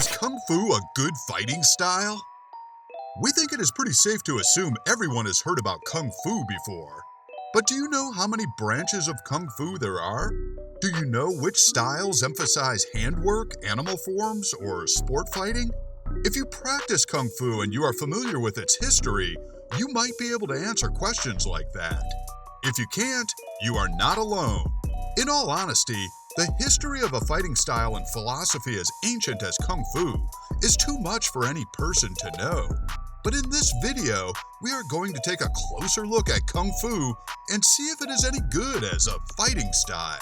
Is Kung Fu a good fighting style? We think it is pretty safe to assume everyone has heard about Kung Fu before. But do you know how many branches of Kung Fu there are? Do you know which styles emphasize handwork, animal forms, or sport fighting? If you practice Kung Fu and you are familiar with its history, you might be able to answer questions like that. If you can't, you are not alone. In all honesty, the history of a fighting style and philosophy as ancient as Kung Fu is too much for any person to know. But in this video, we are going to take a closer look at Kung Fu and see if it is any good as a fighting style.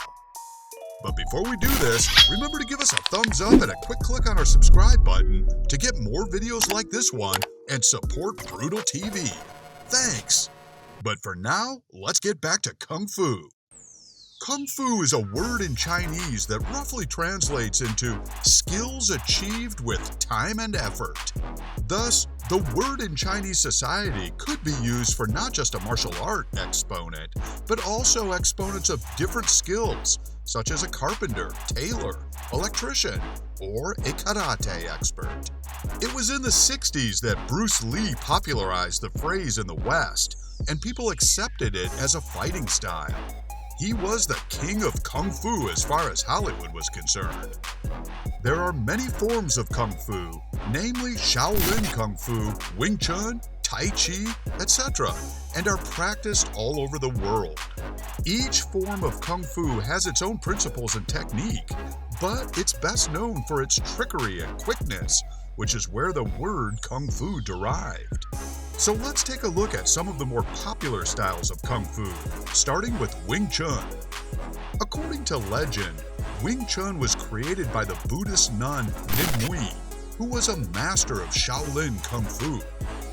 But before we do this, remember to give us a thumbs up and a quick click on our subscribe button to get more videos like this one and support Brutal TV. Thanks! But for now, let's get back to Kung Fu. Kung Fu is a word in Chinese that roughly translates into skills achieved with time and effort. Thus, the word in Chinese society could be used for not just a martial art exponent, but also exponents of different skills, such as a carpenter, tailor, electrician, or a karate expert. It was in the 60s that Bruce Lee popularized the phrase in the West, and people accepted it as a fighting style. He was the king of Kung Fu as far as Hollywood was concerned. There are many forms of Kung Fu, namely Shaolin Kung Fu, Wing Chun, Tai Chi, etc., and are practiced all over the world. Each form of Kung Fu has its own principles and technique, but it's best known for its trickery and quickness, which is where the word Kung Fu derived. So let's take a look at some of the more popular styles of Kung Fu, starting with Wing Chun. According to legend, Wing Chun was created by the Buddhist nun Nimui, who was a master of Shaolin Kung Fu.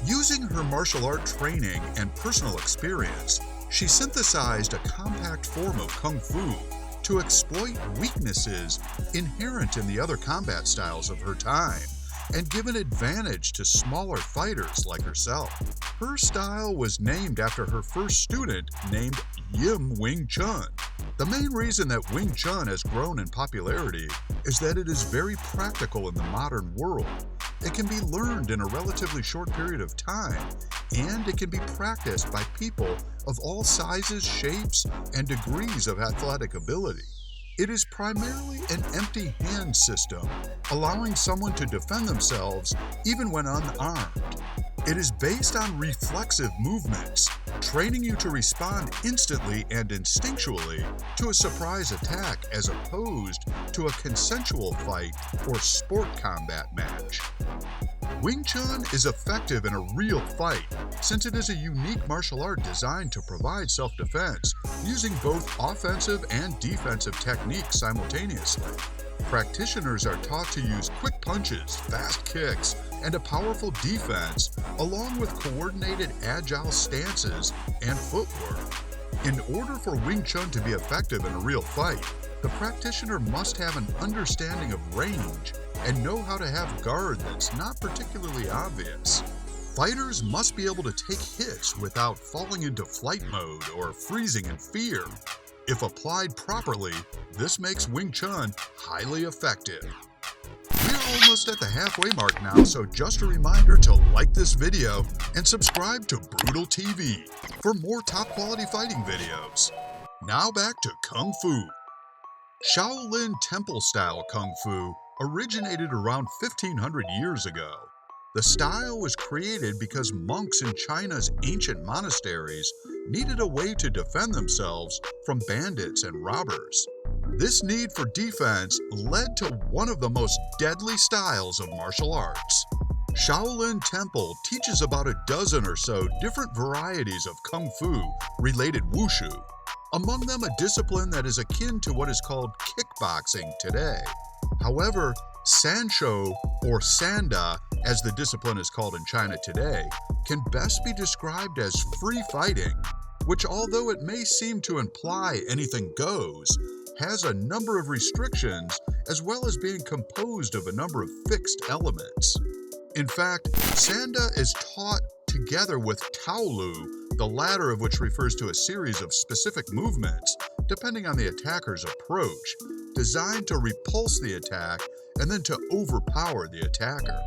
Using her martial art training and personal experience, she synthesized a compact form of Kung Fu to exploit weaknesses inherent in the other combat styles of her time and give an advantage to smaller fighters like herself. Her style was named after her first student named Yim Wing Chun. The main reason that Wing Chun has grown in popularity is that it is very practical in the modern world. It can be learned in a relatively short period of time, and it can be practiced by people of all sizes, shapes, and degrees of athletic ability. It is primarily an empty hand system, allowing someone to defend themselves even when unarmed. It is based on reflexive movements, training you to respond instantly and instinctually to a surprise attack as opposed to a consensual fight or sport combat match. Wing Chun is effective in a real fight since it is a unique martial art designed to provide self-defense using both offensive and defensive techniques simultaneously. Practitioners are taught to use quick punches, fast kicks, and a powerful defense, along with coordinated agile stances and footwork. In order for Wing Chun to be effective in a real fight, the practitioner must have an understanding of range and know how to have guard that's not particularly obvious. Fighters must be able to take hits without falling into flight mode or freezing in fear. If applied properly, this makes Wing Chun highly effective. We're almost at the halfway mark now, so just a reminder to like this video and subscribe to Brutal TV for more top quality fighting videos. Now back to Kung Fu. Shaolin Temple-style Kung Fu originated around 1500 years ago. The style was created because monks in China's ancient monasteries needed a way to defend themselves from bandits and robbers. This need for defense led to one of the most deadly styles of martial arts. Shaolin Temple teaches about a dozen or so different varieties of Kung Fu-related wushu, among them a discipline that is akin to what is called kickboxing today. However, Sanshou, or Sanda, as the discipline is called in China today, can best be described as free fighting, which, although it may seem to imply anything goes, has a number of restrictions as well as being composed of a number of fixed elements. In fact, Sanda is taught together with Taolu, the latter of which refers to a series of specific movements, depending on the attacker's approach, designed to repulse the attack and then to overpower the attacker.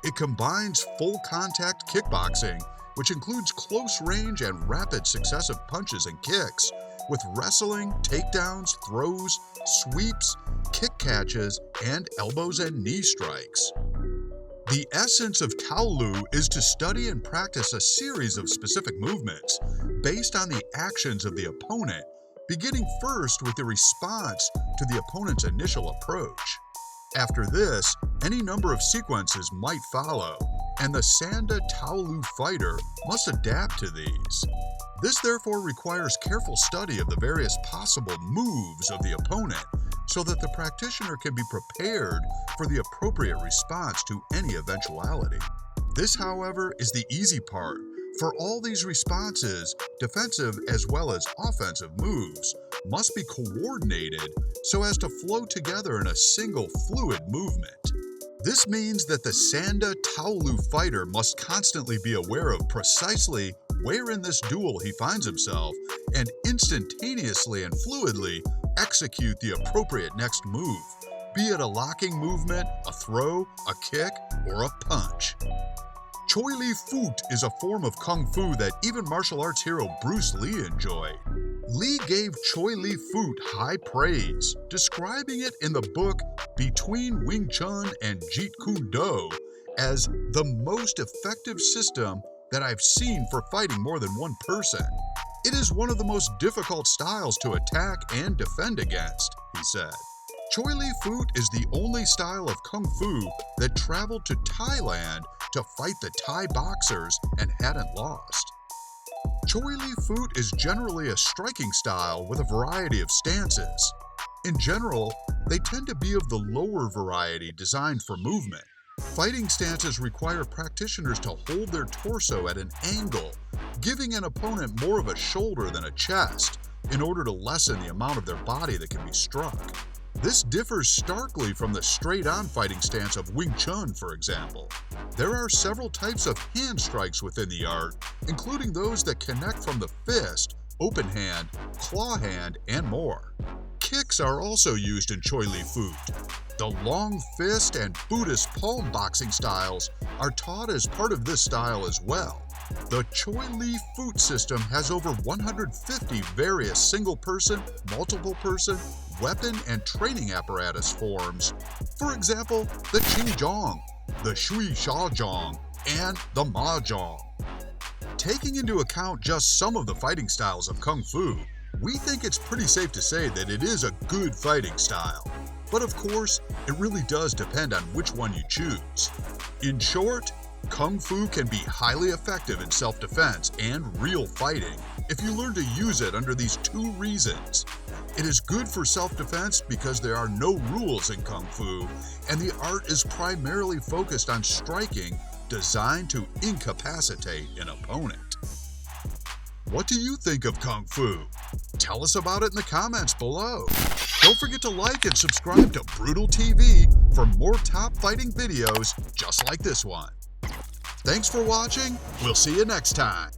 It combines full contact kickboxing, which includes close range and rapid successive punches and kicks, with wrestling, takedowns, throws, sweeps, kick catches, and elbows and knee strikes. The essence of Taolu is to study and practice a series of specific movements based on the actions of the opponent, beginning first with the response to the opponent's initial approach. After this, any number of sequences might follow, and the Sanda Taolu fighter must adapt to these. This therefore requires careful study of the various possible moves of the opponent so that the practitioner can be prepared for the appropriate response to any eventuality. This, however, is the easy part. For all these responses, defensive as well as offensive moves must be coordinated so as to flow together in a single fluid movement. This means that the Sanda Taolu fighter must constantly be aware of precisely where in this duel he finds himself and instantaneously and fluidly execute the appropriate next move, be it a locking movement, a throw, a kick, or a punch. Choy Li Fut is a form of Kung Fu that even martial arts hero Bruce Lee enjoyed. Lee gave Choy Li Fut high praise, describing it in the book Between Wing Chun and Jeet Kune Do as the most effective system that I've seen for fighting more than one person. It is one of the most difficult styles to attack and defend against, he said. Choy Li Fut is the only style of Kung Fu that traveled to Thailand to fight the Thai boxers and hadn't lost. Choy Li Fut is generally a striking style with a variety of stances. In general, they tend to be of the lower variety designed for movement. Fighting stances require practitioners to hold their torso at an angle, giving an opponent more of a shoulder than a chest, in order to lessen the amount of their body that can be struck. This differs starkly from the straight-on fighting stance of Wing Chun, for example. There are several types of hand strikes within the art, including those that connect from the fist, open hand, claw hand, and more. Kicks are also used in Choy Li Fut. The long fist and Buddhist palm boxing styles are taught as part of this style as well. The Choy Li Fut system has over 150 various single-person, multiple-person, weapon, and training apparatus forms. For example, the Qingjong, the Shui Shaojong, and the Mahjong. Taking into account just some of the fighting styles of Kung Fu, we think it's pretty safe to say that it is a good fighting style. But of course, it really does depend on which one you choose. In short, Kung Fu can be highly effective in self-defense and real fighting if you learn to use it under these two reasons. It is good for self-defense because there are no rules in Kung Fu, and the art is primarily focused on striking, designed to incapacitate an opponent. What do you think of Kung Fu? Tell us about it in the comments below. Don't forget to like and subscribe to Brutal TV for more top fighting videos just like this one. Thanks for watching. We'll see you next time.